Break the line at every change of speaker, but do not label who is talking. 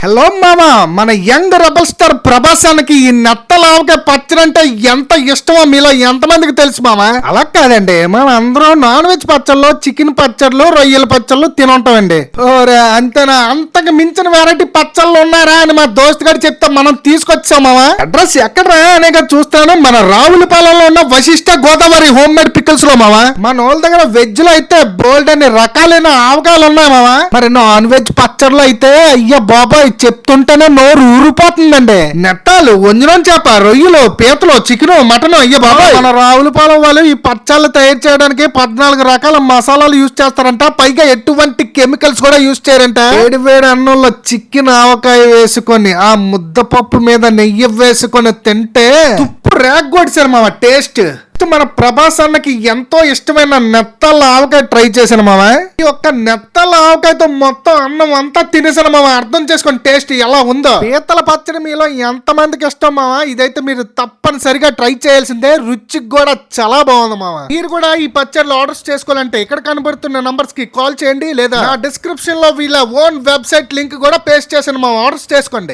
Hello మామా, మన young rebel star ప్రభాసానికి ఈ నెత్తలావకాయ పచ్చడి అంటే ఎంత ఇష్టమో మీలో ఎంతమందికి తెలుసు మామా? అలా కాదండి, మనం అందరం నాన్ వెజ్ పచ్చళ్ళు, చికెన్ పచ్చళ్ళు, రొయ్యల పచ్చళ్ళు తినుంటామండి. ఓరే అంతేనా? అంతకు మించిన వెరైటీ పచ్చళ్ళు ఉన్నారా అని మా దోస్తు గారు చెప్తే మనం తీసుకొచ్చాం మామా. అడ్రస్ ఎక్కడరా అనేక చూస్తాను, మన రావులపాలెంలో ఉన్న Vasishta Godavari home made pickles లో మామా. మన వాళ్ళ దగ్గర వెజ్ లో అయితే బోల్డ్ అన్ని రకాలైన ఆవకాయలు ఉన్నాయి మామా. మరి నాన్ వెజ్ పచ్చళ్ళు అయితే అయ్యా బాబాయ్ చెప్తుంటేనే నోరు ఊరిపోతుందండి. నెట్టాలు, వంజనం చేప, రొయ్యలు, పీతలు, చికెన్, మటన్, అయ్యా బాబాయ్. మన రావులపాలెం వాళ్ళు ఈ పచ్చళ్ళు తయారు చేయడానికి 14 రకాల మసాలాలు యూజ్ చేస్తారంట. పైగా ఎటువంటి కెమికల్స్ కూడా యూజ్ చేయరంట. వేడి వేడి అన్నంలో చికెన్ ఆవకాయ వేసుకొని ఆ ముద్దపప్పు మీద నెయ్యి వేసుకొని తింటే తుప్పు రేగొడిసారు మామ టేస్ట్. మన ప్రభాస్ అన్నకి ఎంతో ఇష్టమైన నెత్తల ఆవకాయ ట్రై చేశాను మామ. ఈ ఒక్క నెత్తల ఆవకాయతో మొత్తం అన్నం అంతా తినేసాను మామ. అర్థం చేసుకొని టేస్ట్ ఎలా ఉందో. పీతల పచ్చడి మీలో ఎంత మందికి ఇష్టం మామ? ఇదైతే మీరు తప్పనిసరిగా ట్రై చేయాల్సిందే. రుచికి కూడా చాలా బాగుంది మామ. మీరు కూడా ఈ పచ్చడిలో ఆర్డర్స్ చేసుకోవాలంటే ఇక్కడ కనబడుతున్న నంబర్స్ కి కాల్ చేయండి, లేదా డిస్క్రిప్షన్ లో వీళ్ళ ఓన్ వెబ్సైట్ లింక్ కూడా పేస్ట్ చేశాను మామ. ఆర్డర్స్ చేసుకోండి.